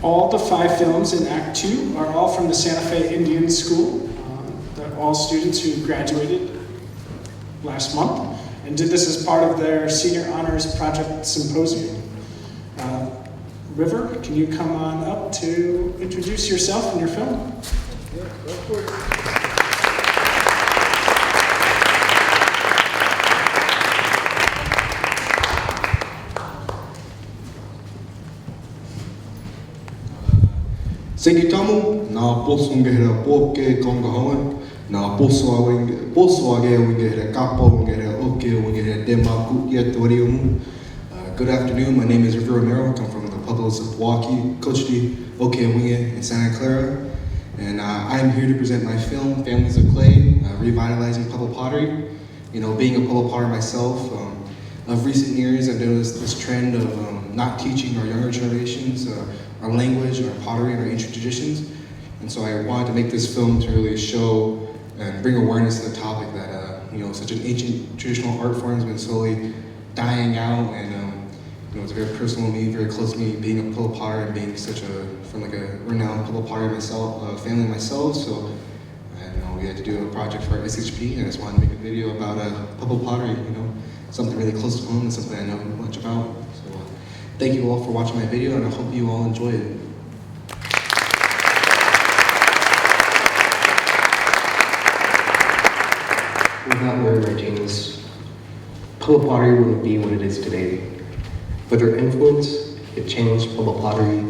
All the 5 films in Act 2 are all from the Santa Fe Indian School. They're all students who graduated last month and did this as part of their Senior Honors Project Symposium. River, can you come on up to introduce yourself and your film? Yeah, go for it. Segitamu na posungehera poke kongahoan na poswage wingehera kapo wingehera oke wingehera demaku yetoriumu. Good afternoon, my name is Romero. I come from the Pueblos of Milwaukee, Chasity, Okewinge, and Santa Clara. And I'm here to present my film, Families of Clay, Revitalizing Pueblo Pottery. You know, being a Pueblo potter myself, of recent years I've noticed this trend of not teaching our younger generations our language, our pottery, and our ancient traditions. And so I wanted to make this film to really show and bring awareness to the topic that, you know, such an ancient traditional art form has been slowly dying out, and you know, it's very personal to me, very close to me, being a Pueblo potter and being from a renowned Pueblo potter myself, family myself. So, you know, we had to do a project for our SHP, and I just wanted to make a video about Pueblo pottery. You know, something really close to home and something I know much about. So, thank you all for watching my video, and I hope you all enjoy it. Without Mary Martinez, Pueblo pottery wouldn't be what it is today. With her influence, it changed Pueblo pottery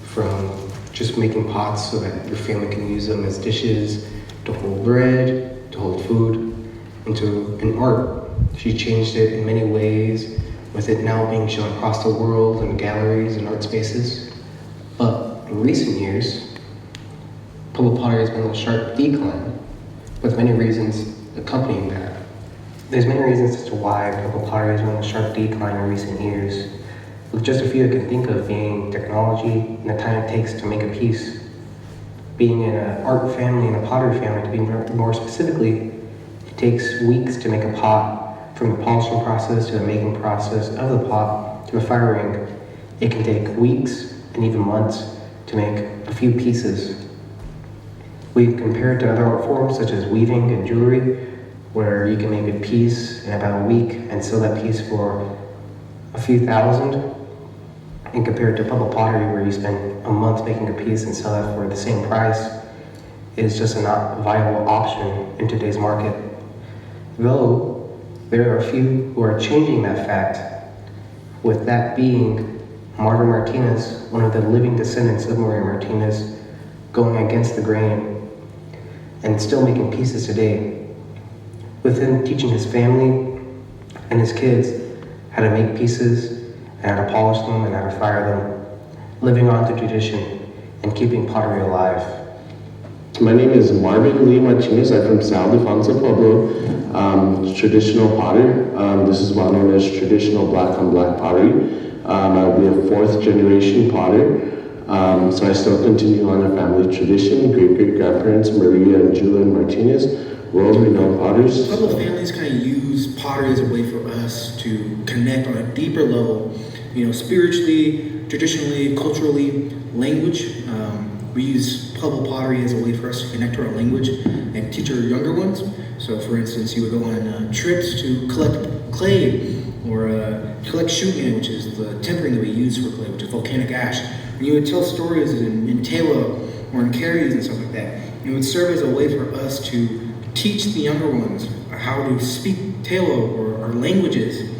from just making pots so that your family can use them as dishes, to hold bread, to hold food, into an art. She changed it in many ways, with it now being shown across the world in galleries and art spaces. But in recent years, Pueblo pottery has been on a sharp decline, with many reasons accompanying that. There's many reasons as to why Pueblo pottery has been on a sharp decline in recent years, with just a few I can think of being technology and the time it takes to make a piece. Being in an art family and a pottery family, to be more specifically, it takes weeks to make a pot, from the polishing process to the making process of the pot to the firing. It can take weeks and even months to make a few pieces. We compare it to other art forms such as weaving and jewelry, where you can make a piece in about a week and sell that piece for a few thousand, and compared to Pueblo pottery, where you spend a month making a piece and sell it for the same price, is just a not viable option in today's market. Though there are a few who are changing that fact, with that being Marta Martinez, one of the living descendants of Maria Martinez, going against the grain and still making pieces today. With him teaching his family and his kids how to make pieces and how to polish them and how to fire them, living on the tradition and keeping pottery alive. My name is Marvin Lee Martinez. I'm from San Ildefonso, Pueblo, traditional potter. This is well known as traditional black on black pottery. I'll be a 4th generation potter. So I still continue on a family tradition. Great-great-grandparents, Maria and Julian Martinez, world-renowned potters. Pueblo families kind of use pottery as a way for us to connect on a deeper level, you know, spiritually, traditionally, culturally, language. We use Pueblo pottery as a way for us to connect to our language and teach our younger ones. So for instance, you would go on trips to collect clay, or collect shugen, which is the tempering that we use for clay, which is volcanic ash. And you would tell stories in telo or in carries and stuff like that. And it would serve as a way for us to teach the younger ones how to speak telo or our languages.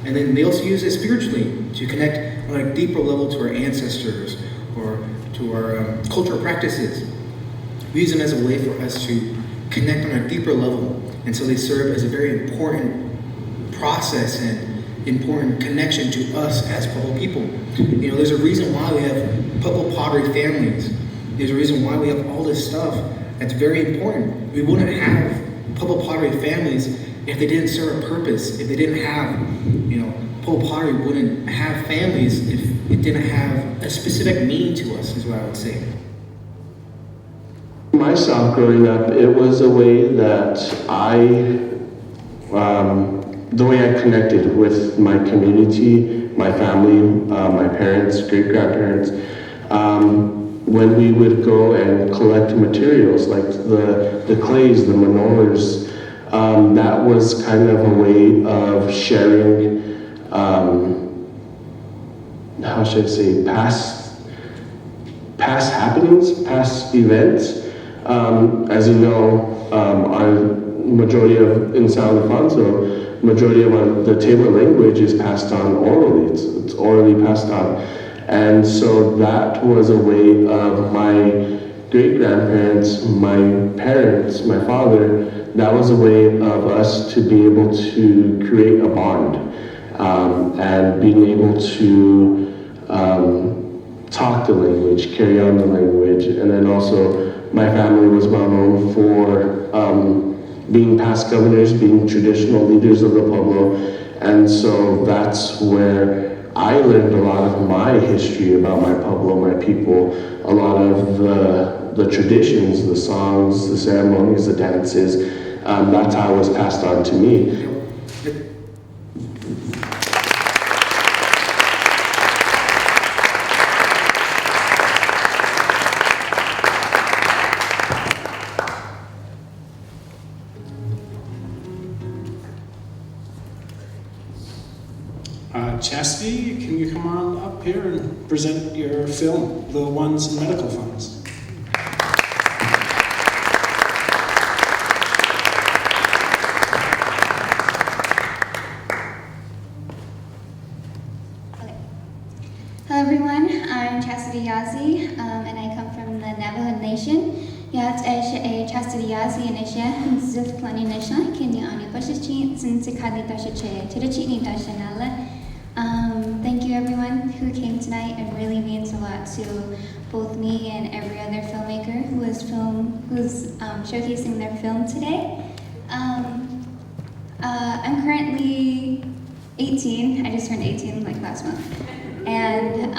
And then they also use it spiritually to connect on a deeper level to our ancestors or to our cultural practices. We use them as a way for us to connect on a deeper level. And so they serve as a very important process and important connection to us as Pueblo people. You know, there's a reason why we have Pueblo pottery families. There's a reason why we have all this stuff that's very important. We wouldn't have Pueblo pottery families if they didn't serve a purpose, if they didn't have, you know, Pueblo pottery wouldn't have families if it didn't have a specific meaning to us, is what I would say. Myself growing up, it was a way that the way I connected with my community, my family, my parents, great-grandparents, When we would go and collect materials like the clays, the manures, that was kind of a way of sharing, how should I say, past happenings, past events. As you know, our majority of, in San Alfonso, majority of the Taylor language is passed on orally. It's orally passed on. And so that was a way of my great-grandparents, my parents, my father, that was a way of us to be able to create a bond, and being able to talk the language, carry on the language. And then also my family was well known for being past governors, being traditional leaders of the Pueblo. And so that's where I learned a lot of my history about my Pueblo, my people, a lot of the traditions, the songs, the ceremonies, the dances. That's how it was passed on to me. Chasity, can you come on up here and present your film, The Ones in Medical Funds? Hello everyone, I'm Chasity Yazzie, and I come from the Navajo Nation. Jag är Chasity Yazzie and Isha, Zuf Plani Nation, Kenya Ani Bashichin, Sinsikadi Dashache, Tidachini Dashanala. Thank you everyone who came tonight. It really means a lot to both me and every other filmmaker who's showcasing their film today. I'm currently 18. I just turned 18 like last month. And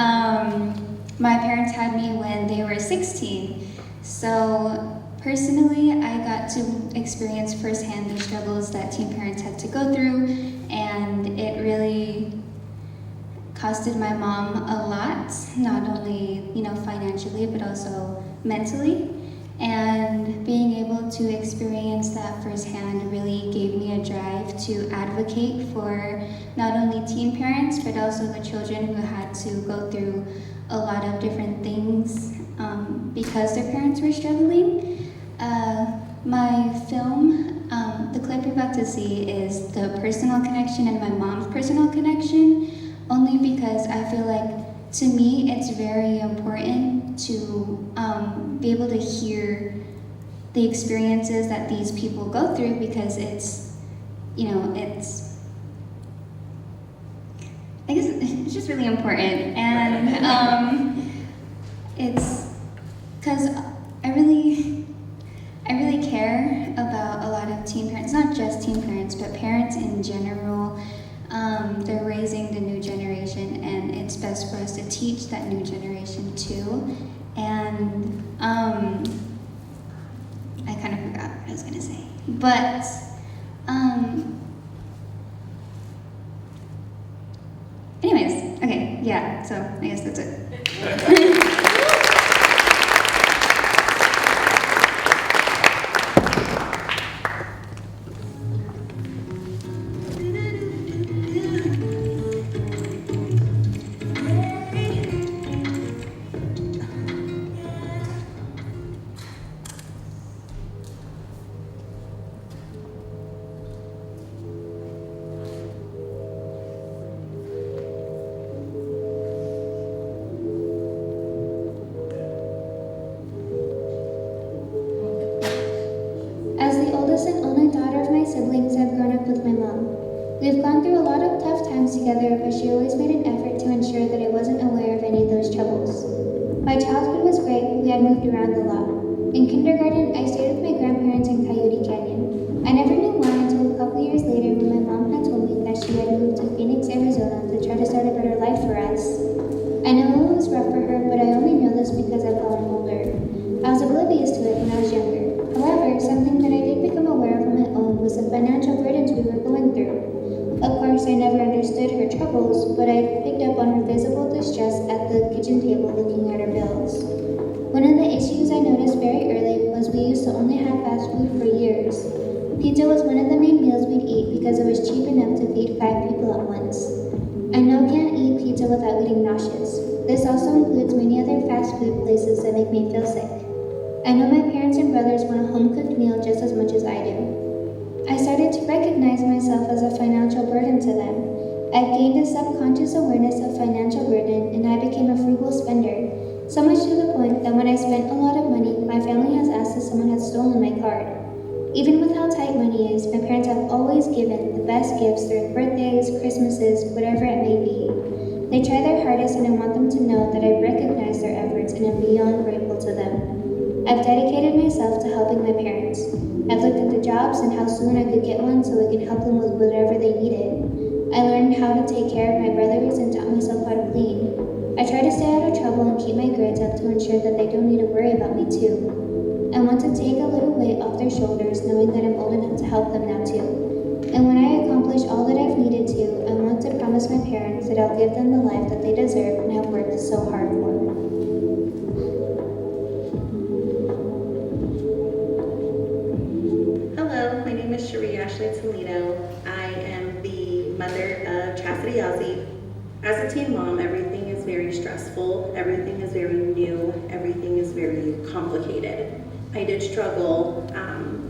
my parents had me when they were 16. So personally, I got to experience firsthand the struggles that teen parents had to go through, and it really costed my mom a lot, not only financially but also mentally. And being able to experience that firsthand really gave me a drive to advocate for not only teen parents but also the children who had to go through a lot of different things because their parents were struggling. My film, the clip you're about to see, is the personal connection and my mom's personal connection, only because I feel like, to me, it's very important to be able to hear the experiences that these people go through, because it's I guess it's just really important. And it's because I really care about a lot of teen parents, not just teen parents, but parents in general. They're raising the new generation, and it's best for us to teach that new generation too. And I kind of forgot what I was gonna say, but anyways, okay, yeah, so I guess that's it. We've gone through a lot of tough times together, but she always made an effort to ensure that I wasn't aware of any of those troubles. My childhood was great. We had moved around a lot. In kindergarten, I stayed with my grandparents in Coyote Canyon. I never knew why until a couple years later when my mom had told me that she had moved to Phoenix, Arizona to try to start a better life for us. I know it was rough for her, but I only know this because I've gotten older. I was oblivious to it when I was younger. However, something that I did become aware of on my own was the financial burdens we were going through. Of course, course, I never understood her troubles, but I picked up on her visible distress at the kitchen table looking at her bills. One of the issues I noticed very early was we used to only have fast food for years. Pizza was one of the main meals we'd eat because it was cheap enough to feed 5 people at once. I now can't eat pizza without getting nauseous. This also includes many other fast food places that make me feel sick. I know my parents and brothers want a home-cooked meal just as much as I do. I started to recognize myself as a financial burden to them. I've gained a subconscious awareness of financial burden, and I became a frugal spender, so much to the point that when I spent a lot of money, my family has asked if someone had stolen my card. Even with how tight money is, my parents have always given the best gifts during birthdays, Christmases, whatever it may be. They try their hardest, and I want them to know that I recognize their efforts and am beyond grateful to them. I've dedicated myself to helping my parents. I've looked at the jobs and how soon I could get one so I could help them with whatever they needed. I learned how to take care of my brothers and taught myself how to clean. I try to stay out of trouble and keep my grades up to ensure that they don't need to worry about me too. I want to take a little weight off their shoulders knowing that I'm old enough to help them now too. And when I accomplish all that I've needed to, I want to promise my parents that I'll give them the life that they deserve and have worked so hard for. I am the mother of Chasity, Yazzie. As a teen mom, everything is very stressful, everything is very new, everything is very complicated. I did struggle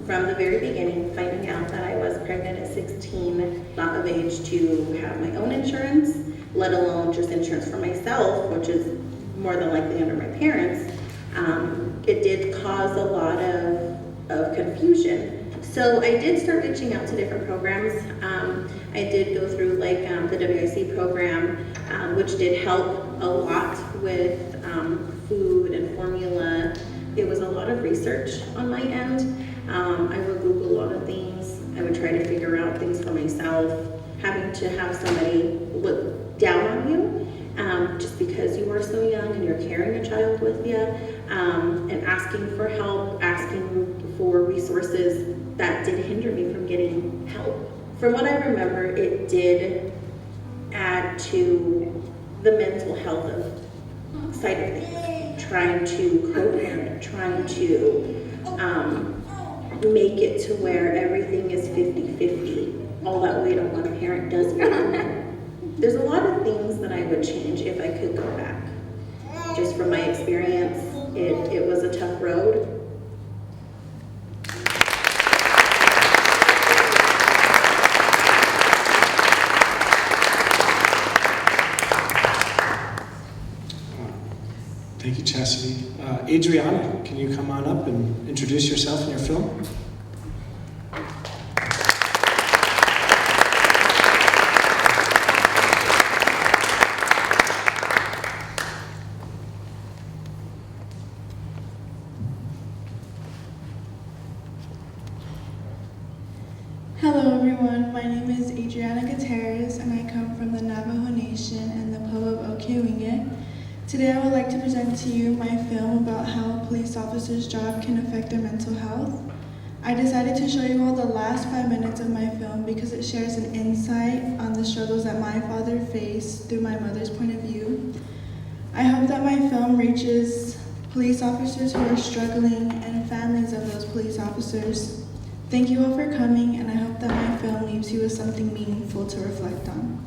from the very beginning, finding out that I was pregnant at 16, not of age to have my own insurance, let alone just insurance for myself, which is more than likely under my parents. It did cause a lot of confusion. So I did start reaching out to different programs. I did go through like the WTS program, which did help a lot with food and formula. It was a lot of research on my end. I would Google a lot of things. I would try to figure out things for myself. Having to have somebody look down on you just because you are so young and you're carrying a child with you, and asking for help, asking for resources, that did hinder me from getting help. From what I remember, it did add to the mental health of side of things, trying to co-parent, trying to make it to where everything is 50-50, all that weight on one parent does There's a lot of things that I would change if I could go back. Just from my experience, it was a tough road. Thank you, Chasity. Adriana, can you come on up and introduce yourself and your film? Hello everyone, my name is Adriana Gutierrez and I come from the Navajo Nation and the Pueblo of Okewinge. Today I would like to present to you my film about how a police officer's job can affect their mental health. I decided to show you all the last 5 minutes of my film because it shares an insight on the struggles that my father faced through my mother's point of view. I hope that my film reaches police officers who are struggling and families of those police officers. Thank you all for coming, and I hope that my film leaves you with something meaningful to reflect on.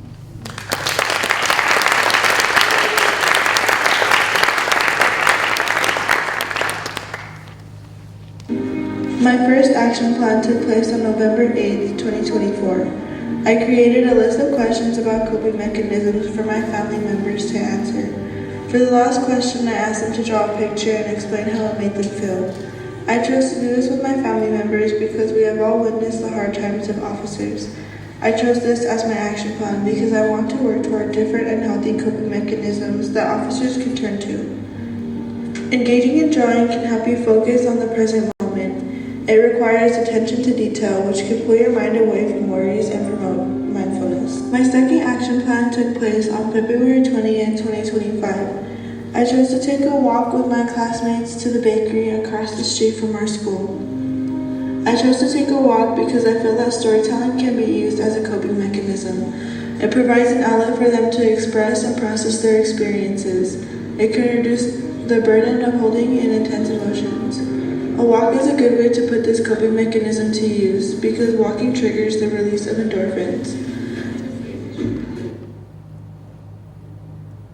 My first action plan took place on November 8th, 2024. I created a list of questions about coping mechanisms for my family members to answer. For the last question, I asked them to draw a picture and explain how it made them feel. I chose to do this with my family members because we have all witnessed the hard times of officers. I chose this as my action plan because I want to work toward different and healthy coping mechanisms that officers can turn to. Engaging in drawing can help you focus on the present moment. It requires attention to detail, which can pull your mind away from worries and promote mindfulness. My second action plan took place on February 20th, 2025. I chose to take a walk with my classmates to the bakery across the street from our school. I chose to take a walk because I feel that storytelling can be used as a coping mechanism. mechanism. It provides an outlet for them to express and process their experiences. It can reduce the burden of holding in intense emotions. A walk is a good way to put this coping mechanism to use because walking triggers the release of endorphins.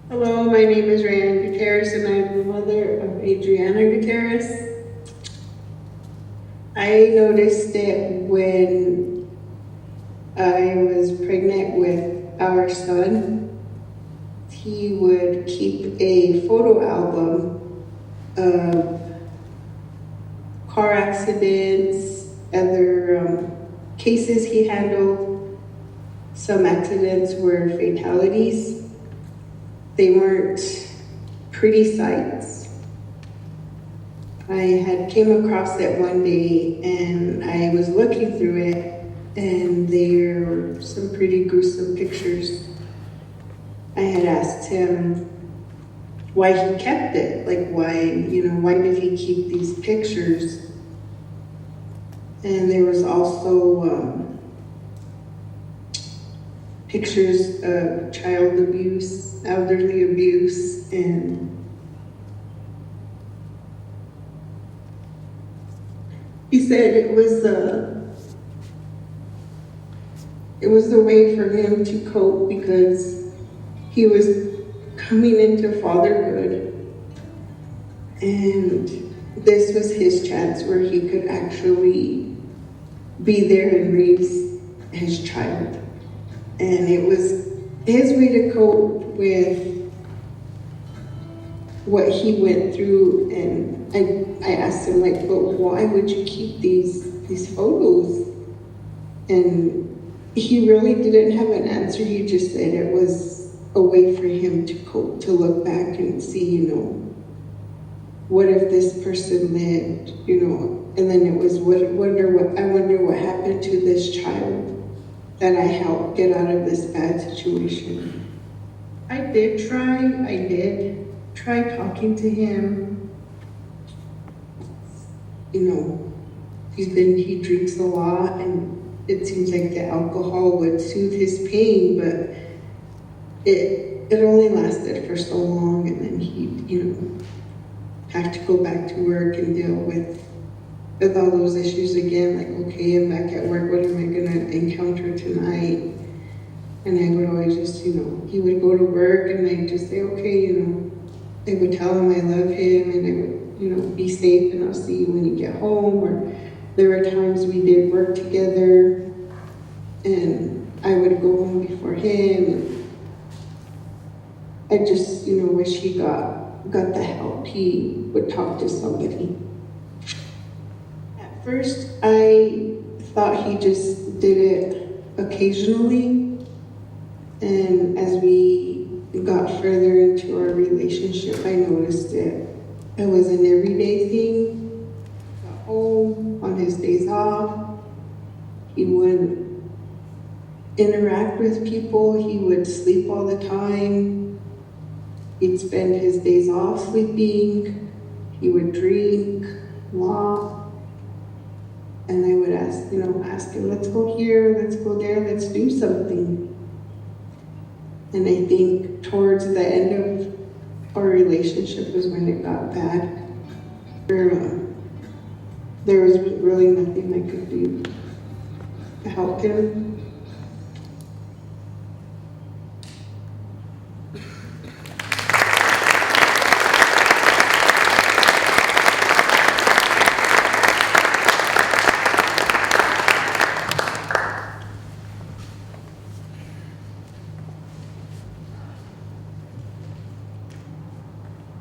Hello, my name is Rayanne Gutierrez and I'm the mother of Adriana Gutierrez. I noticed it when I was pregnant with our son. He would keep a photo album of car accidents, other cases he handled. Some accidents were fatalities. They weren't pretty sights. I had came across it one day and I was looking through it and there were some pretty gruesome pictures. I had asked him why he kept it, like why did he keep these pictures? And there was also pictures of child abuse, elderly abuse, and he said it was a way for him to cope because he was coming into fatherhood, and this was his chance where he could actually be there and raise his child. And it was his way to cope with what he went through. And I asked him, like, but why would you keep these photos? And he really didn't have an answer. He just said it was a way for him to cope, to look back and see, what if this person lived, and then it was, I wonder what happened to this child that I helped get out of this bad situation. I did try talking to him. He drinks a lot and it seems like the alcohol would soothe his pain, but it only lasted for so long, and then he'd, have to go back to work and deal with all those issues again, like, okay, I'm back at work, what am I gonna encounter tonight? And I would always just, he would go to work and I'd just say, okay, I would tell him I love him and I would, be safe and I'll see you when you get home. Or there were times we did work together and I would go home before him. And I just, wish he got the help. He would talk to somebody. At first, I thought he just did it occasionally. And as we got further into our relationship, I noticed it was an everyday thing. Got home on his days off. He would interact with people. He would sleep all the time. He'd spend his days off sleeping. He would drink a lot. And I would ask him, let's go here, let's go there, let's do something. And I think towards the end of our relationship was when it got bad. There was really nothing I could do to help him.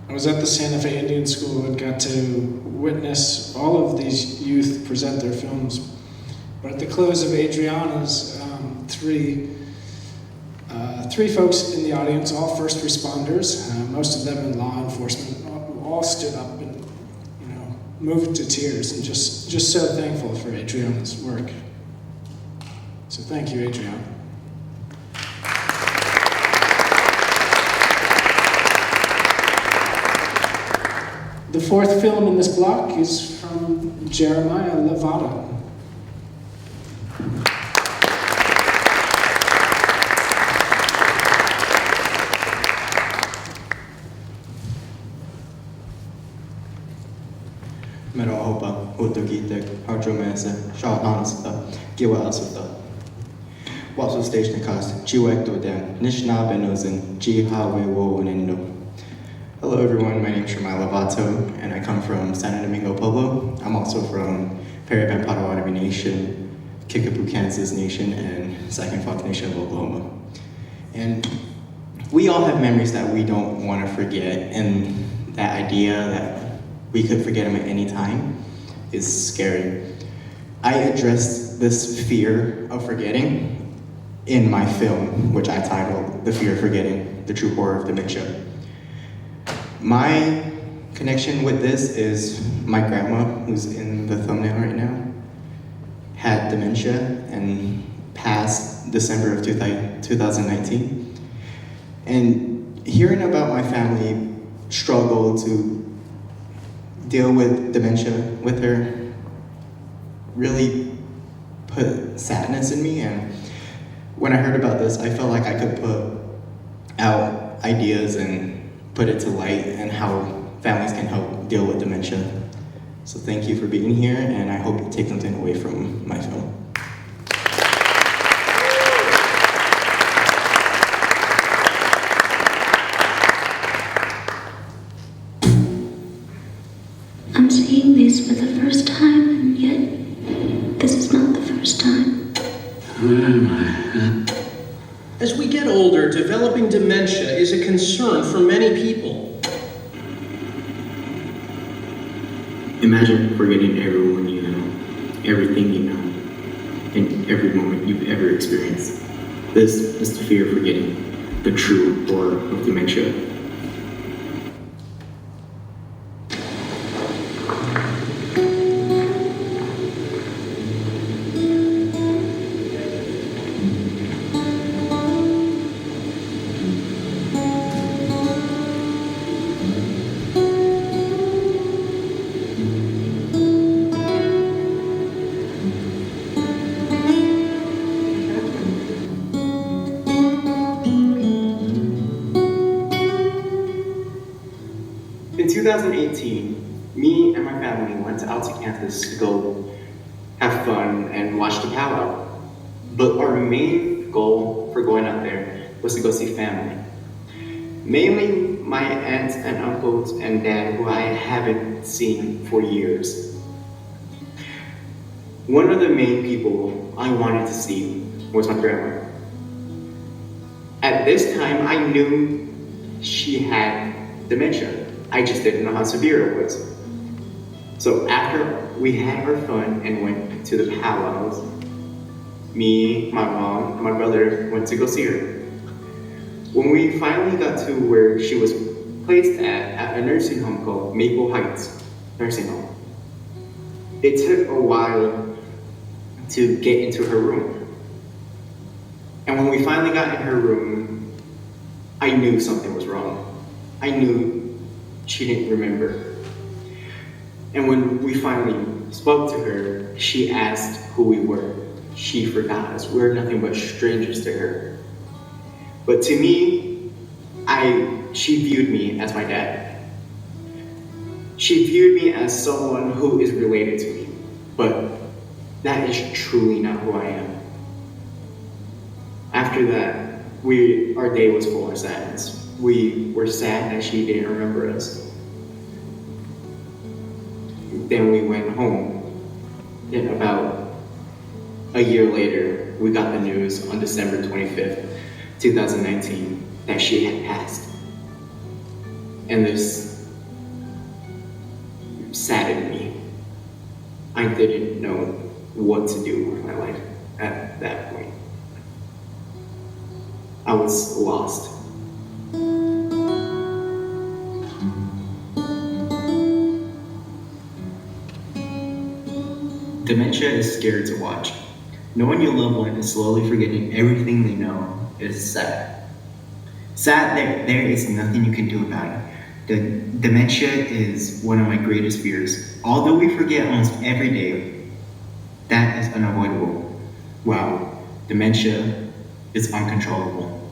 I was at the Santa Fe Indian School and got to witness all of these youth present their films. But at the close of Adriana's, three folks in the audience, all first responders, most of them in law enforcement, all stood up and moved to tears and just so thankful for Adriana's work. So thank you, Adriana. The fourth film in this block is from Jeremiah Levada. Portugitek, Hardromese, Shahanasta, Giwa Asuta. Watsu Station Cast, Chiwekto Dan, Nishna Benozin, Jihawe Wowanendo. Hello everyone, my name is Shemai Lovato, and I come from Santo Domingo, Pueblo. I'm also from Parapan Potawatomi Nation, Kickapoo, Kansas Nation, and Second Fox Nation of Oklahoma. And we all have memories that we don't want to forget, and that idea that we could forget them at any time is scary. I addressed this fear of forgetting in my film, which I titled The Fear of Forgetting, The True Horror of Dementia. My connection with this is my grandma, who's in the thumbnail right now, had dementia and passed December of 2019. And hearing about my family struggle to deal with dementia with her really put sadness in me. And when I heard about this, I felt like I could put out ideas and put it to light and how families can help deal with dementia. So thank you for being here, and I hope you take something away from my film. I'm seeing this for the first time, and yet this is not the first time. Where am I? As we get older, developing dementia is a concern for many people. Imagine forgetting everyone you know, everything you know, in every moment you've ever experienced. This is the fear of forgetting, the true horror of dementia. In 2018, me and my family went out to campus to go have fun and watch the powwow. But our main goal for going out there was to go see family. Mainly my aunts and uncles and dad, who I haven't seen for years. One of the main people I wanted to see was my grandma. At this time, I knew she had dementia. I just didn't know how severe it was. So after we had our fun and went to the powwows, me, my mom, and my brother went to go see her. When we finally got to where she was placed at a nursing home called Maple Heights Nursing Home, it took a while to get into her room. And when we finally got in her room, I knew something was wrong. I knew she didn't remember. And when we finally spoke to her, she asked who we were. She forgot us. We're nothing but strangers to her. But to me, she viewed me as my dad. She viewed me as someone who is related to me, but that is truly not who I am. After that, our day was full of sadness. We were sad that she didn't remember us. Then we went home. Then about a year later, we got the news on December 25th, 2019, that she had passed. And this saddened me. I didn't know what to do with my life at that point. I was lost. Dementia is scary to watch. Knowing your loved one is slowly forgetting everything they know is sad. Sad that there is nothing you can do about it. The dementia is one of my greatest fears. Although we forget almost every day, that is unavoidable. Wow, dementia is uncontrollable.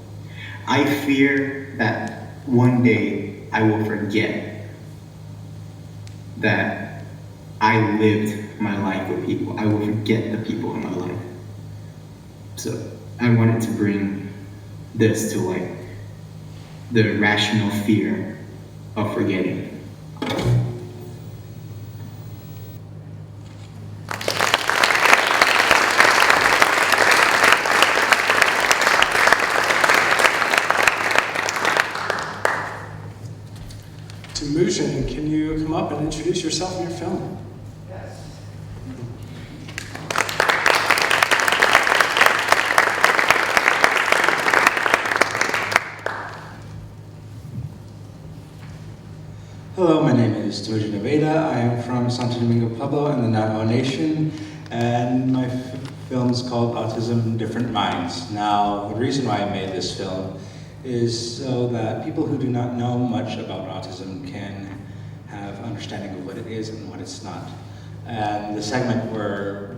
I fear that one day I will forget that I lived my life with people. I will forget the people in my life. So I wanted to bring this to like the rational fear of forgetting. Timujin, can you come up and introduce yourself and your film? Hello, my name is Timujin Aveda. I am from Santo Domingo, Pueblo in the Navajo Nation, and my film is called Autism Different Minds. Now, the reason why I made this film is so that people who do not know much about autism can have understanding of what it is and what it's not. And the segment we're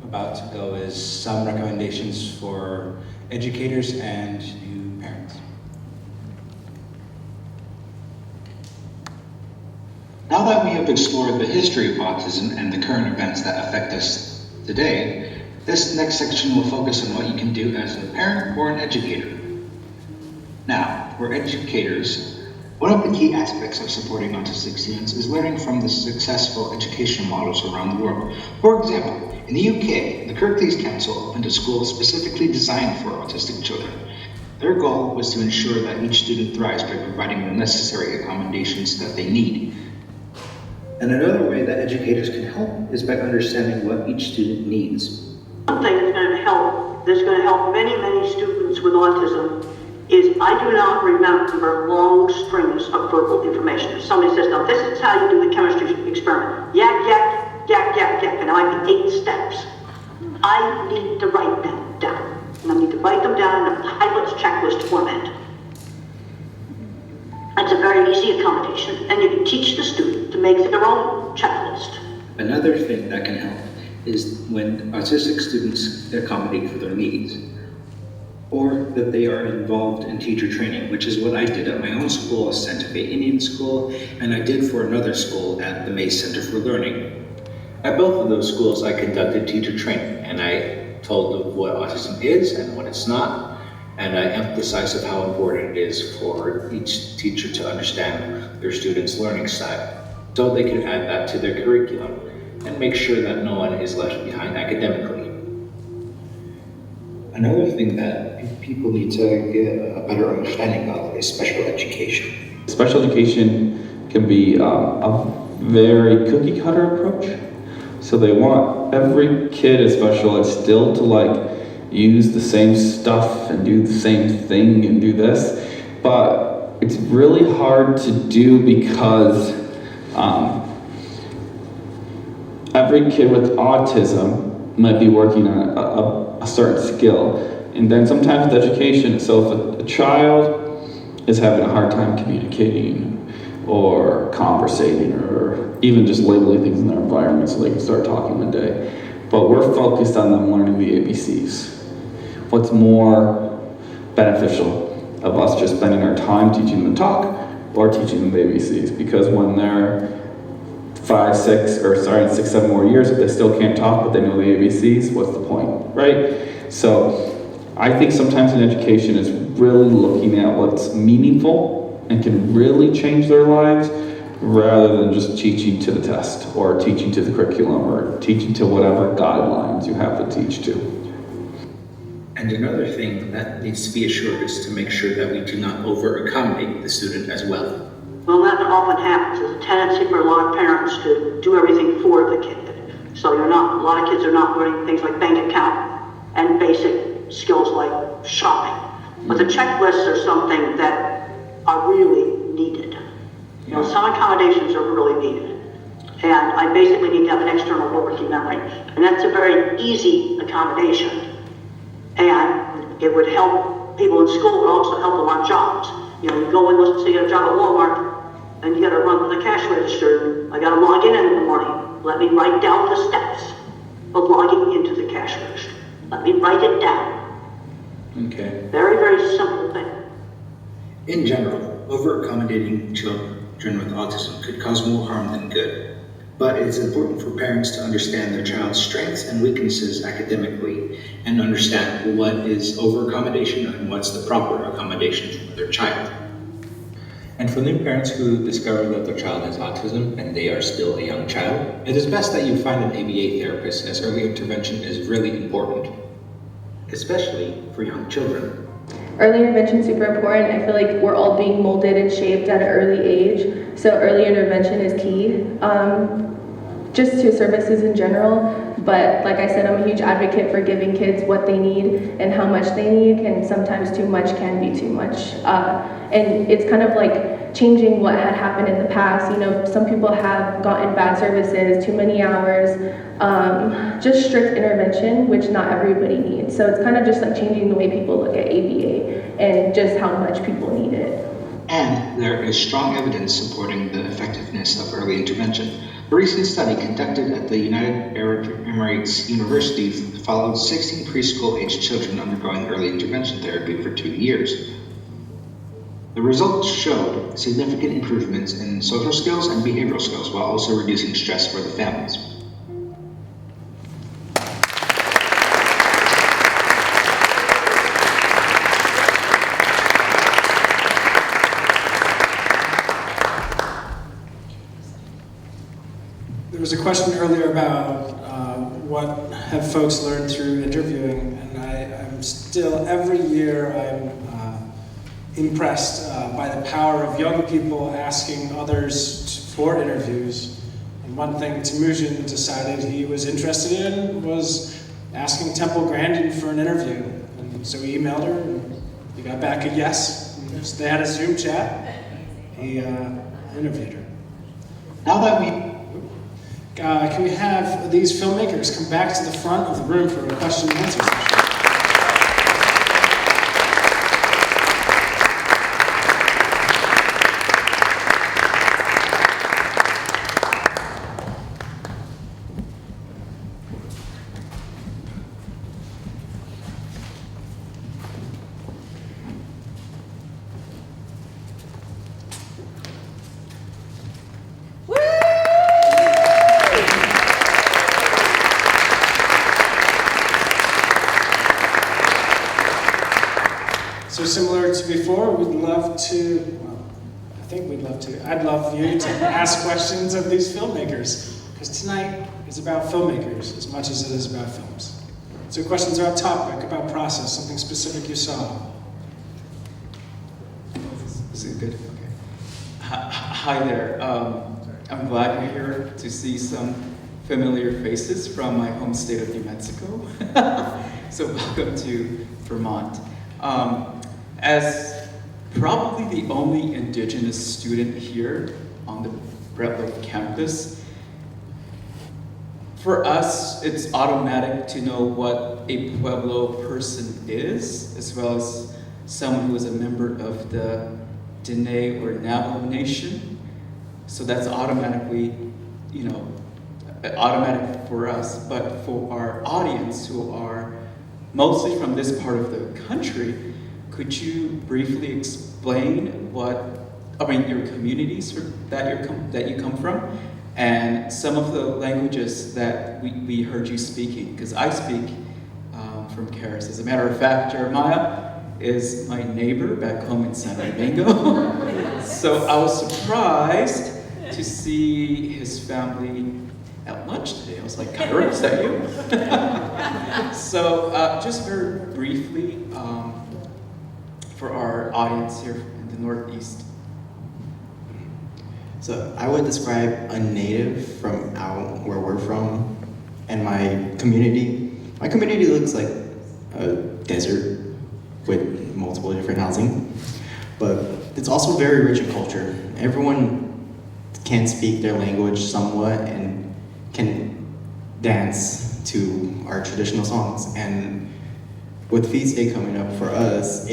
about to go is some recommendations for educators and new parents. Now that we have explored the history of autism and the current events that affect us today, this next section will focus on what you can do as a parent or an educator. Now, for educators, one of the key aspects of supporting autistic students is learning from the successful educational models around the world. For example, in the UK, the Kirklees Council opened a school specifically designed for autistic children. Their goal was to ensure that each student thrives by providing the necessary accommodations that they need. And another way that educators can help is by understanding what each student needs. One thing that's going to help many, many students with autism is I do not remember long strings of verbal information. If somebody says, now this is how you do the chemistry experiment. Yak, yak, yak, yak, yak, and I have 8 steps. I need to write them down. And I need to write them down in a pilot's checklist format. It's a very easy accommodation, and you can teach the student to make their own checklist. Another thing that can help is when autistic students accommodate for their needs, or that they are involved in teacher training, which is what I did at my own school, Santa Fe Indian School, and I did for another school at the Mays Center for Learning. At both of those schools, I conducted teacher training, and I told them what autism is and what it's not, and I emphasized of how important it is for each teacher to understand their students' learning style, so they can add that to their curriculum and make sure that no one is left behind academically. Another thing that people need to get a better understanding of is special education. Special education can be a very cookie cutter approach. So they want every kid at special ed still to like use the same stuff and do the same thing and do this. But it's really hard to do because every kid with autism might be working on a certain skill. And then sometimes with education, so if a child is having a hard time communicating or conversating or even just labeling things in their environment so they can start talking one day. But we're focused on them learning the ABCs. What's more beneficial of us just spending our time teaching them to talk or teaching them the ABCs? Because when they're 6, 7 more years, if they still can't talk but they know the ABCs, what's the point, right? So I think sometimes in education is really looking at what's meaningful and can really change their lives rather than just teaching to the test or teaching to the curriculum or teaching to whatever guidelines you have to teach to. And another thing that needs to be assured is to make sure that we do not over-accommodate the student as well. Well, that often happens. There's a tendency for a lot of parents to do everything for the kid. So a lot of kids are not learning things like bank account and basic skills like shopping. But the checklists are something that are really needed. Some accommodations are really needed. And I basically need to have an external working memory. And that's a very easy accommodation. And it would help people in school, but also help them on jobs. You go in, let's say you get a job at Walmart, and you gotta run the cash register. I gotta log in the morning. Let me write down the steps of logging into the cash register. Let me write it down. Okay. Very, very simple thing. In general, over-accommodating children with autism could cause more harm than good. but it's important for parents to understand their child's strengths and weaknesses academically and understand what is over-accommodation and what's the proper accommodation for their child. And for new parents who discover that their child has autism and they are still a young child, it is best that you find an ABA therapist, as early intervention is really important, especially for young children. Early intervention is super important. I feel like we're all being molded and shaped at an early age, so early intervention is key. Just to services in general, but like I said, I'm a huge advocate for giving kids what they need and how much they need, and sometimes too much can be too much. And it's kind of like changing what had happened in the past. You know, some people have gotten bad services, too many hours, just strict intervention, which not everybody needs. So it's kind of just like changing the way people look at ABA and just how much people need it. And there is strong evidence supporting the effectiveness of early intervention. A recent study conducted at the United Arab Emirates University followed 16 preschool-aged children undergoing early intervention therapy for 2 years. The results showed significant improvements in social skills and behavioral skills while also reducing stress for the families. There was a question earlier about what have folks learned through interviewing, and I'm still, every year, I'm impressed by the power of young people asking others for interviews. And one thing Temujin decided he was interested in was asking Temple Grandin for an interview. And so he emailed her, and he got back a yes. And so they had a Zoom chat. He interviewed her. Now that we can we have these filmmakers come back to the front of the room for a question and answer session? So similar to before, we'd love to, well, I think we'd love to, I'd love you to ask questions of these filmmakers, because tonight is about filmmakers as much as it is about films. So questions are about topic, about process, something specific you saw. Is it good? Okay. Hi there. I'm glad you're here to see some familiar faces from my home state of New Mexico. So welcome to Vermont. As probably the only Indigenous student here on the Loaf campus, for us, it's automatic to know what a Pueblo person is, as well as someone who is a member of the Dene or Navajo Nation. So that's automatically, automatic for us, but for our audience who are mostly from this part of the country, could you briefly explain your communities that you come from, and some of the languages that we heard you speaking? Because I speak from Karis. As a matter of fact, Jeremiah is my neighbor back home in San Domingo. So I was surprised to see his family at lunch today. I was like, Kyra, is that you? So just very briefly, for our audience here in the Northeast. So I would describe a native from out where we're from and my community. My community looks like a desert with multiple different housing, but it's also very rich in culture. Everyone can speak their language somewhat and can dance to our traditional songs. And with Feast Day coming up for us,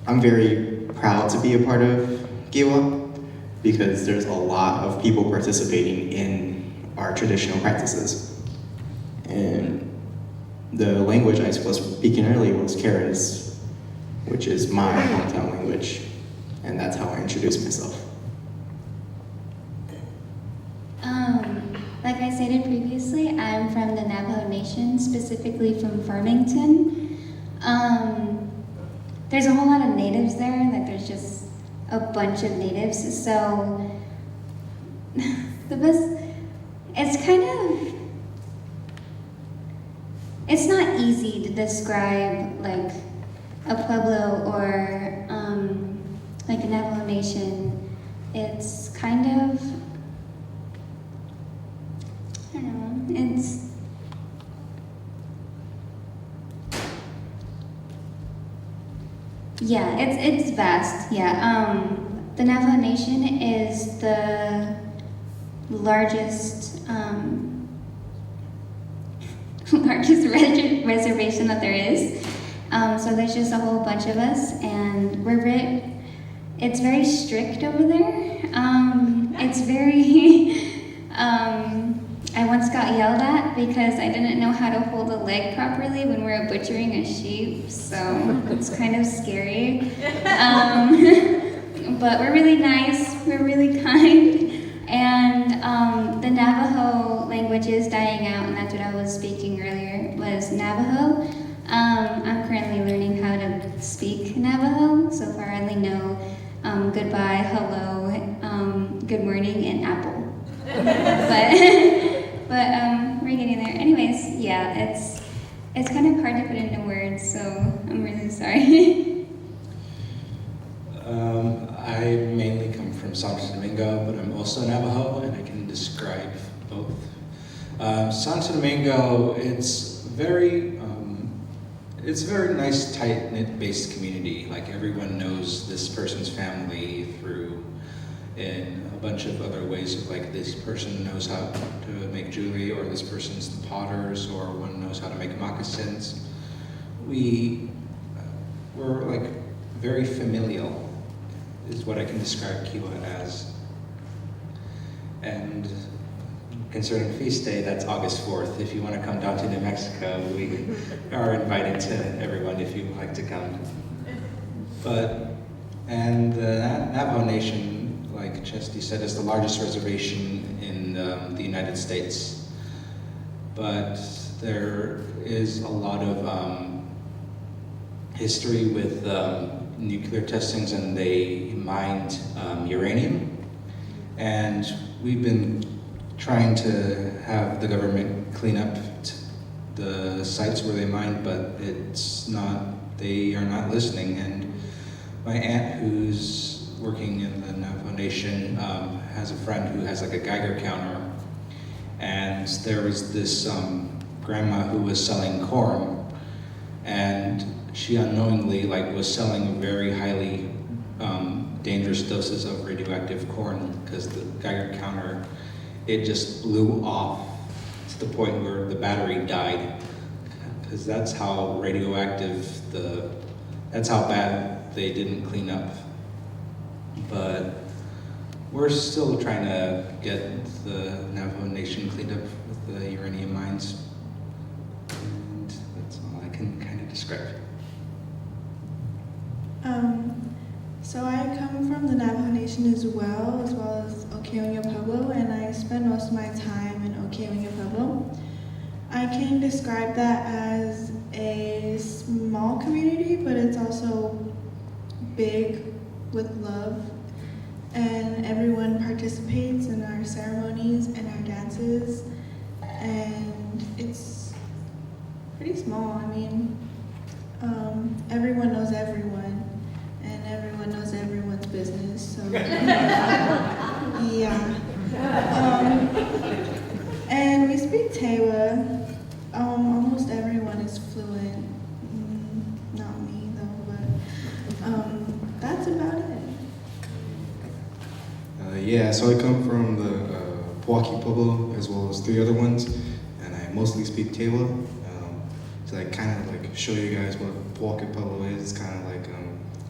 I'm very proud to be a part of Giwa because there's a lot of people participating in our traditional practices. And the language I was speaking earlier was Karis, which is my hometown language, and that's how I introduced myself. Like I stated previously, I'm from the Navajo Nation, specifically from Farmington. There's a whole lot of natives there, like there's just a bunch of natives, so it's not easy to describe like a Pueblo or like a Navajo Nation. It's kind of, I don't know, it's vast, yeah. The Navajo Nation is the largest reservation that there is. So there's just a whole bunch of us, and it's very strict over there. It's very, I once got yelled at because I didn't know how to hold a leg properly when we were butchering a sheep, so it's kind of scary. But we're really nice, we're really kind, and the Navajo language is dying out, and that's what I was speaking earlier, was Navajo. I'm currently learning how to speak Navajo. So far I only know goodbye, hello, good morning, and apple. but we're getting there. Anyways, yeah, it's kind of hard to put into words, so I'm really sorry. I mainly come from Santo Domingo, but I'm also Navajo, and I can describe both. Santo Domingo, it's a very nice, tight-knit based community. Like everyone knows this person's family through in a bunch of other ways of like this person knows how to make jewelry, or this person's the potters, or one knows how to make moccasins. We're like very familial is what I can describe Kiwa as. And concerning feast day, that's August 4th. If you want to come down to New Mexico, we are invited to everyone if you would like to come. And the Navajo Nation, like Chasity said, is the largest reservation in the United States. But there is a lot of history with nuclear testings, and they mined uranium. And we've been trying to have the government clean up the sites where they mine, but they are not listening. And my aunt, who's working in the Navajo Nation, has a friend who has like a Geiger counter, and there was this grandma who was selling corn, and she unknowingly was selling very highly dangerous doses of radioactive corn, because the Geiger counter, it just blew off to the point where the battery died, because that's how radioactive that's how bad they didn't clean up. But we're still trying to get the Navajo Nation cleaned up with the uranium mines, and that's all I can kind of describe. So I come from the Navajo Nation as well as Okeonia Pueblo, and I spend most of my time in Okeonia Pueblo. I can describe that as a small community, but it's also big with love, and everyone participates in our ceremonies and our dances, and it's pretty small. I mean, everyone knows everyone, and everyone knows everyone's business, so yeah. And we speak Tewa. Almost everyone is fluent. Not me though, but that's about it. Yeah, so I come from the Pewaukee Pueblo, as well as 3 other ones, and I mostly speak Tewa. To kind of show you guys what Pewaukee Pueblo is. It's kind of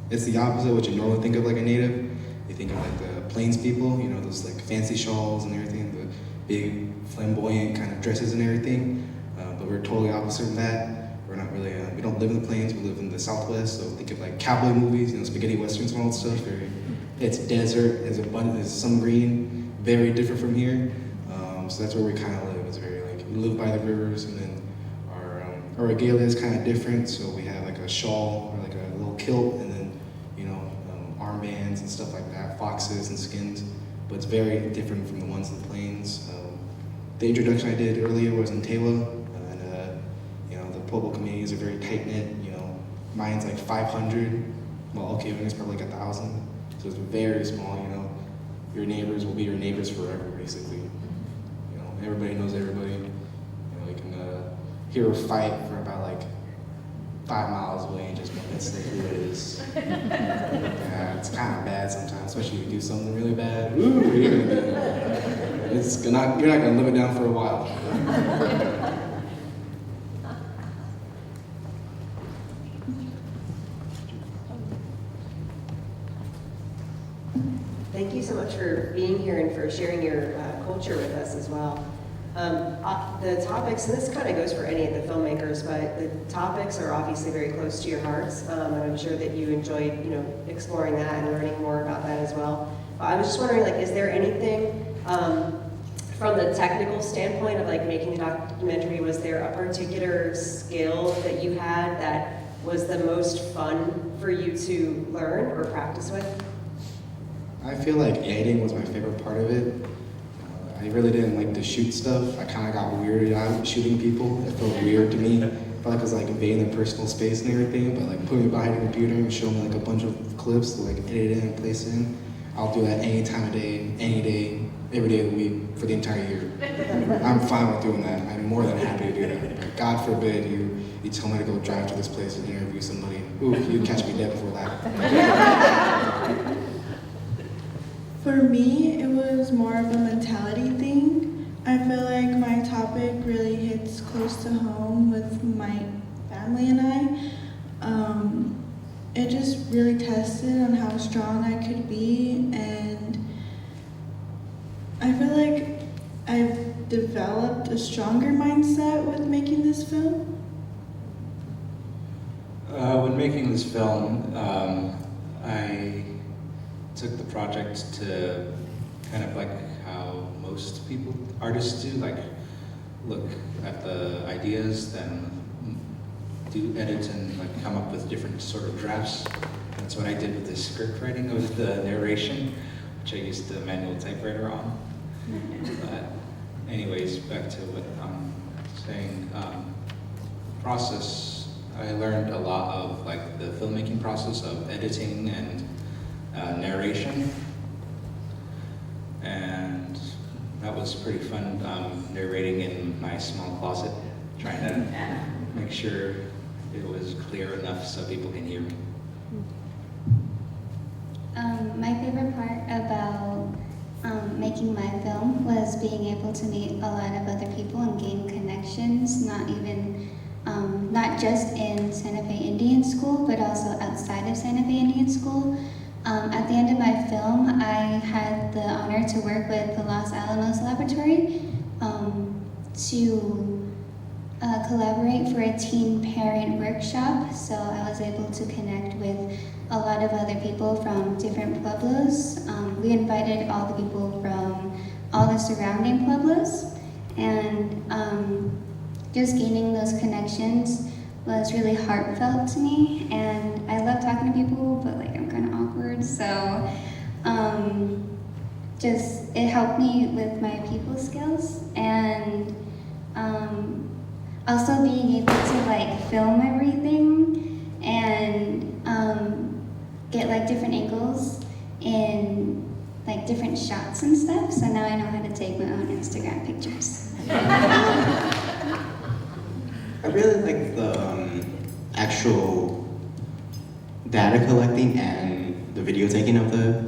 it's the opposite of what you normally think of like a native. You think of the plains people, those fancy shawls and everything, the big flamboyant kind of dresses and everything. But we're totally opposite from that. We're not really, we don't live in the plains, we live in the Southwest. So think of cowboy movies, spaghetti westerns and all that stuff. It's desert, there's abundant, there's some green, very different from here. So that's where we kind of live. It's very like, we live by the rivers, and then our regalia is kind of different. So we have like a shawl or like a little kilt, and then, you know, armbands and stuff like that, foxes and skins. But it's very different from the ones in the plains. The introduction I did earlier was in Tewa, and you know, the Pueblo communities are very tight knit. You know, mine's like 500. Well, okay, it's probably like 1,000. So it's very small. You know, your neighbors will be your neighbors forever, basically. You know, everybody knows everybody. You know, you can hear a fight for about like 5 miles away and just know that's who it is. Yeah, it's kind of bad sometimes, especially if you do something really bad. Ooh, you're not gonna live it down for a while. Thank you so much for being here and for sharing your culture with us as well. The topics, and this kind of goes for any of the filmmakers, but the topics are obviously very close to your hearts, and I'm sure that you enjoyed, you know, exploring that and learning more about that as well. I was just wondering, like, is there anything from the technical standpoint of like making the documentary, was there a particular skill that you had that was the most fun for you to learn or practice with? I feel like editing was my favorite part of it. I really didn't like to shoot stuff. I kind of got weirded out shooting people. It felt weird to me. I felt like it was like invading their personal space and everything, but like putting me behind a computer and showing me like a bunch of clips to like edit in and place in, I'll do that any time of day, any day, every day of the week for the entire year. I'm fine with doing that. I'm more than happy to do that. But God forbid you tell me to go drive to this place and interview somebody. Ooh, you'd catch me dead before that. For me, it was more of a mentality thing. I feel like my topic really hits close to home with my family and I. It just really tested on how strong I could be, and I feel like I've developed a stronger mindset with making this film. When making this film, I took the project to kind of like how most people, artists do, like look at the ideas, then do edits and like come up with different sort of drafts. That's what I did with the script writing of the narration, which I used the manual typewriter on. But anyways, back to what I'm saying. Process, I learned a lot of like the filmmaking process of editing and narration, and that was pretty fun, narrating in my small closet, trying to make sure it was clear enough so people can hear me. My favorite part about making my film was being able to meet a lot of other people and gain connections, not just in Santa Fe Indian School, but also outside of Santa Fe Indian School. At the end of my film, I had the honor to work with the Los Alamos Laboratory to collaborate for a teen parent workshop. So I was able to connect with a lot of other people from different pueblos. We invited all the people from all the surrounding pueblos, and just gaining those connections was really heartfelt to me, and I love talking to people, but like I'm kind of awkward, so just it helped me with my people skills, and also being able to like film everything and get like different angles in like different shots and stuff, so now I know how to take my own Instagram pictures. I really like the actual data collecting and the video taking of the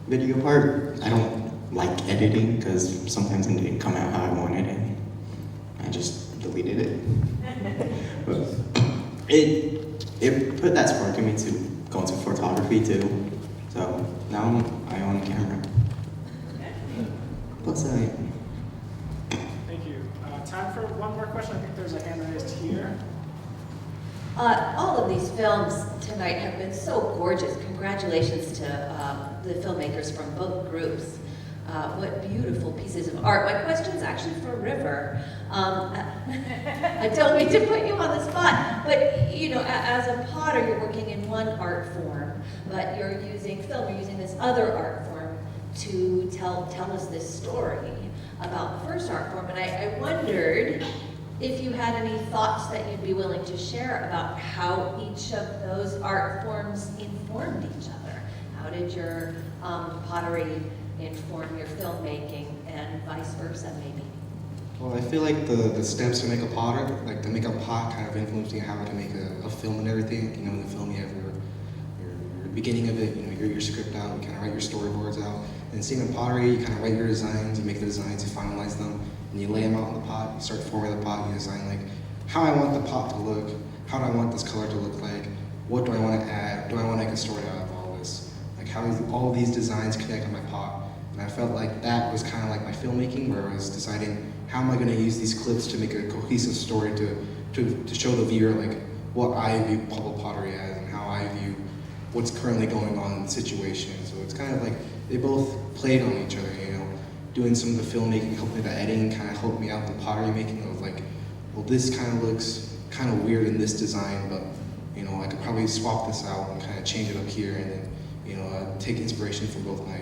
video part. I don't like editing because sometimes it didn't come out how I wanted and I just deleted it. But it put that spark in me to go into photography too. So now I own a camera. Plus Thank you. Time for one more question. I think there's a hand raised here. All of these films tonight have been so gorgeous. Congratulations to the filmmakers from both groups. What beautiful pieces of art. My question's actually for River. I don't mean to put you on the spot, but you know, as a potter, you're working in one art form, but you're using film, you're using this other art form to tell us this story about the first art form. And I wondered if you had any thoughts that you'd be willing to share about how each of those art forms informed each other. How did your pottery inform your filmmaking and vice versa, maybe? Well, I feel like the steps to make a potter, like to make a pot, kind of influenced me how to make a film and everything. You know, in the film you have your beginning of it, you know, your script out, you kind of write your storyboards out. And same in pottery, you kind of write your designs, you make the designs, you finalize them, and you lay them out in the pot, you start forming the pot, you design like how I want the pot to look, how do I want this color to look like, what do I want to add, do I want to make a story out of all this? Like how does all these designs connect on my pot? And I felt like that was kind of like my filmmaking, where I was deciding how am I going to use these clips to make a cohesive story to show the viewer like what I view Pueblo pottery as and how I view what's currently going on in the situation. So it's kind of like they both played on each other, you know. Doing some of the filmmaking, helping the editing kind of helped me out the pottery making of like, well, this kind of looks kind of weird in this design, but you know, I could probably swap this out and kind of change it up here, and then you know, take inspiration from both my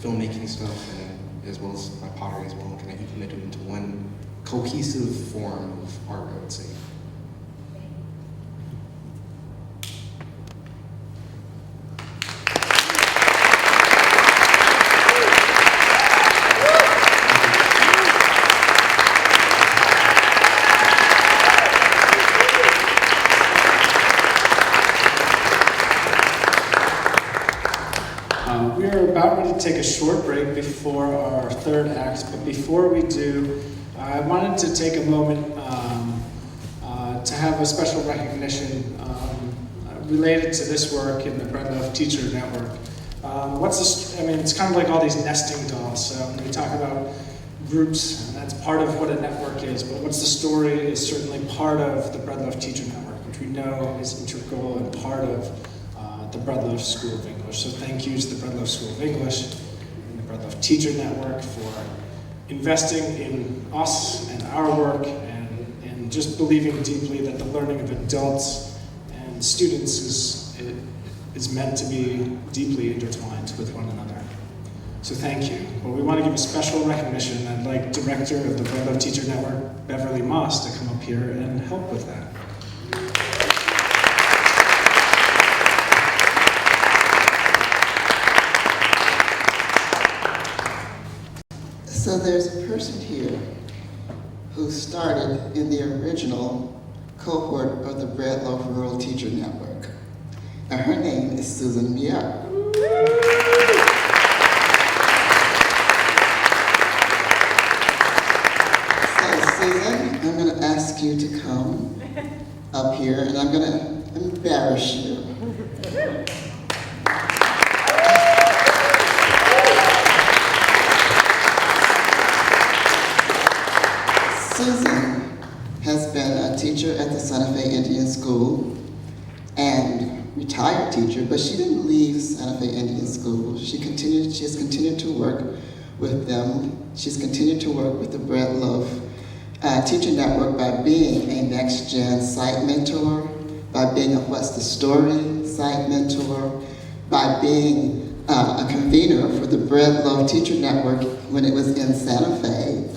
filmmaking stuff and as well as my pottery as well, and kind of implement it into one cohesive form of art, I would say. We're about ready to take a short break before our third act, but before we do, I wanted to take a moment to have a special recognition related to this work in the Bread Loaf Teacher Network. It's kind of like all these nesting dolls, so when we talk about groups, and that's part of what a network is, but what's the story is certainly part of the Bread Loaf Teacher Network, which we know is integral and part of the Bread Loaf School of English. So thank you to the Bread Loaf School of English and the Bread Loaf Teacher Network for investing in us and our work and just believing deeply that the learning of adults and students is meant to be deeply intertwined with one another. So thank you. Well, we want to give a special recognition. I'd like Director of the Bread Loaf Teacher Network, Beverly Moss, to come up here and help with that. So there's a person here who started in the original cohort of the Bread Loaf Rural Teacher Network. And her name is Susan Mier. So Susan, I'm going to ask you to come up here and I'm going to embarrass you. Susan has been a teacher at the Santa Fe Indian School and retired teacher, but she didn't leave Santa Fe Indian School. She has continued to work with them. She's continued to work with the Bread Loaf Teacher Network by being a Next Gen site mentor, by being a What's the Story site mentor, by being a convener for the Bread Loaf Teacher Network when it was in Santa Fe.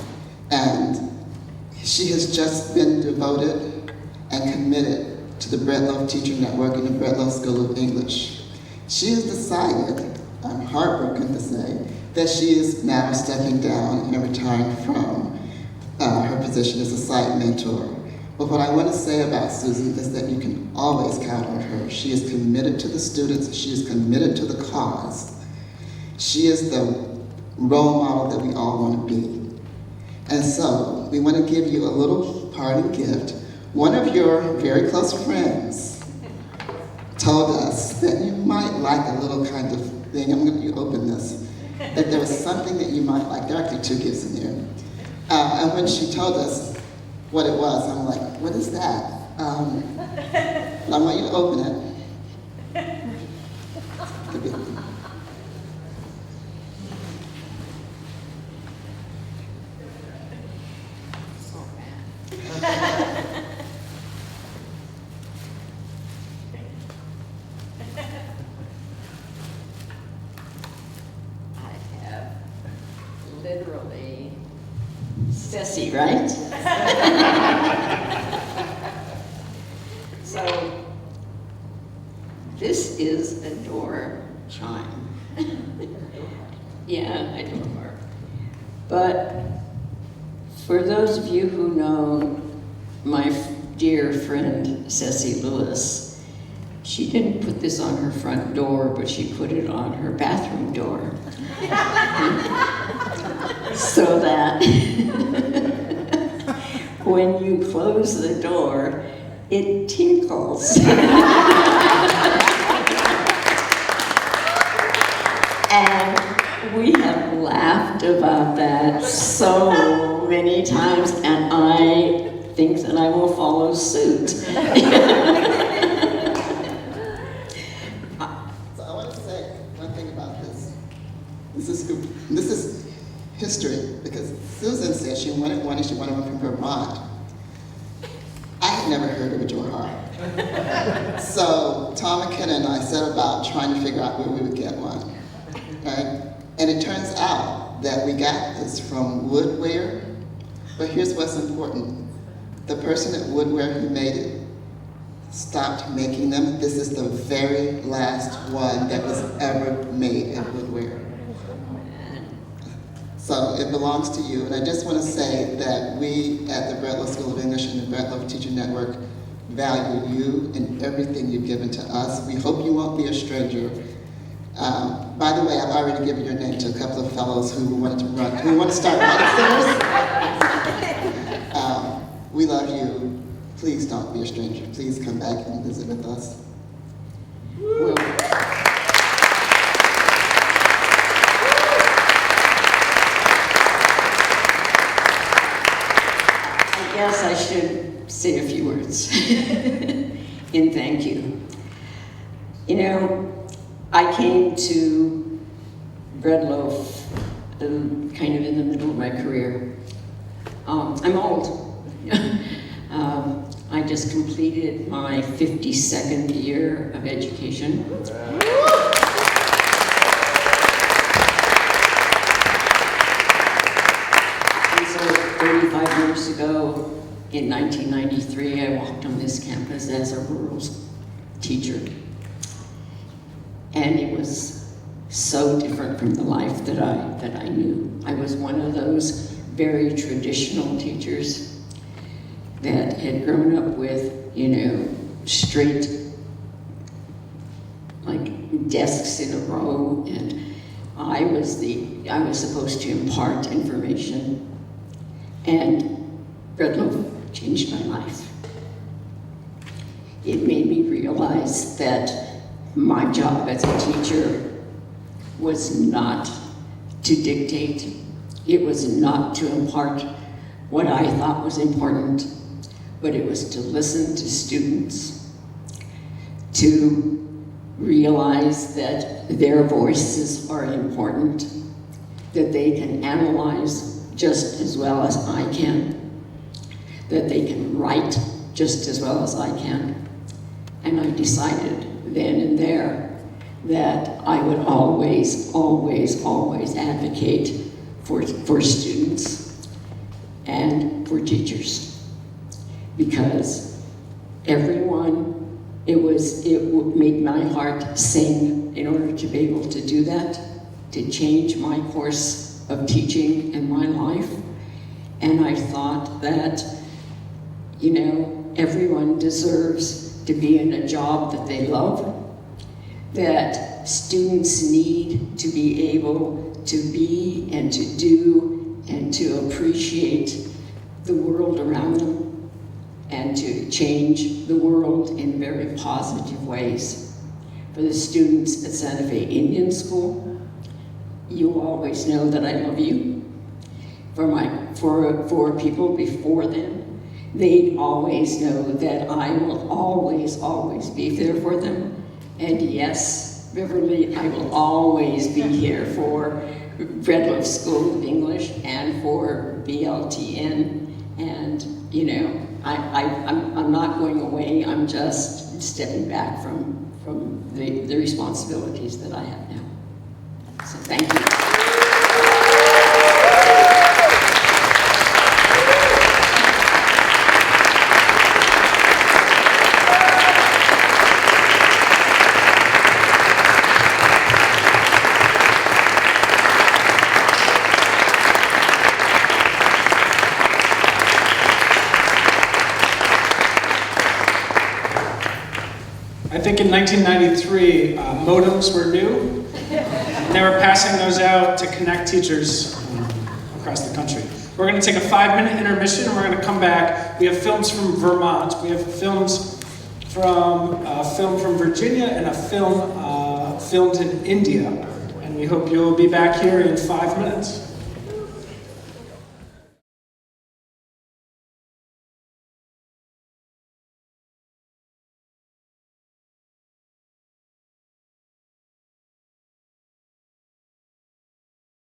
And she has just been devoted and committed to the Bread Loaf Teacher Network and the Bread Loaf School of English. She has decided, I'm heartbroken to say, that she is now stepping down and retiring from her position as a site mentor. But what I want to say about Susan is that you can always count on her. She is committed to the students, she is committed to the cause. She is the role model that we all want to be. And so, we want to give you a little parting gift. One of your very close friends told us that you might like a little kind of thing. I'm going to open this. That there was something that you might like. There are actually two gifts in there. And when she told us what it was, I'm like, what is that? I want you to open it. literally sissy, right? So, this is a door chime. Yeah, I don't know. But for those of you who know my dear friend Ceci Lewis, she didn't put this on her front door, but she put it on her bathroom door. So that when you close the door, it tinkles. And we have laughed about that so many times, and I think that I will follow suit. So I want to say one thing about this. This is history, because Susan said she wanted one and she wanted one from Vermont. I had never heard of a drawer heart. So Tom McKenna and I set about trying to figure out where we would get one. Right? And it turns out that we got this from Woodware, but here's what's important. The person at Woodware who made it stopped making them. This is the very last one that was ever made at Woodware. So it belongs to you, and I just want to say that we at the Brett Loaf School of English and the Brett Loaf Teacher Network value you and everything you've given to us. We hope you won't be a stranger. By the way, I've already given your name to a couple of fellows who want to start writing centers. We love you. Please don't be a stranger. Please come back and visit with us. I guess I should say a few words in thank you. You know, I came to Bread Loaf kind of in the middle of my career. I'm old. I just completed my 52nd year of education. And so 35 years ago, in 1993, I walked on this campus as a rural teacher. And it was so different from the life that I knew. I was one of those very traditional teachers that had grown up with, you know, straight, like, desks in a row, and I was supposed to impart information, and Bread Loaf changed my life. It made me realize that my job as a teacher was not to dictate. It was not to impart what I thought was important, but it was to listen to students, to realize that their voices are important, that they can analyze just as well as I can, that they can write just as well as I can. And I decided then and there that I would always, always, always advocate for students and for teachers. Because everyone, it made my heart sing in order to be able to do that, to change my course of teaching in my life. And I thought that, you know, everyone deserves to be in a job that they love, that students need to be able to be and to do and to appreciate the world around them and to change the world in very positive ways. For the students at Santa Fe Indian School, you always know that I love you. For people before them, they always know that I will always, always be there for them. And yes, Beverly, I will always be here for Bread Loaf School of English and for BLTN. And, you know, I'm not going away, I'm just stepping back from the responsibilities that I have now. So thank you. in 1993, modems were new. They were passing those out to connect teachers across the country. We're going to take a 5-minute intermission, and we're going to come back. We have films from Vermont. We have films from a film from Virginia and a film filmed in India. And we hope you'll be back here in 5 minutes.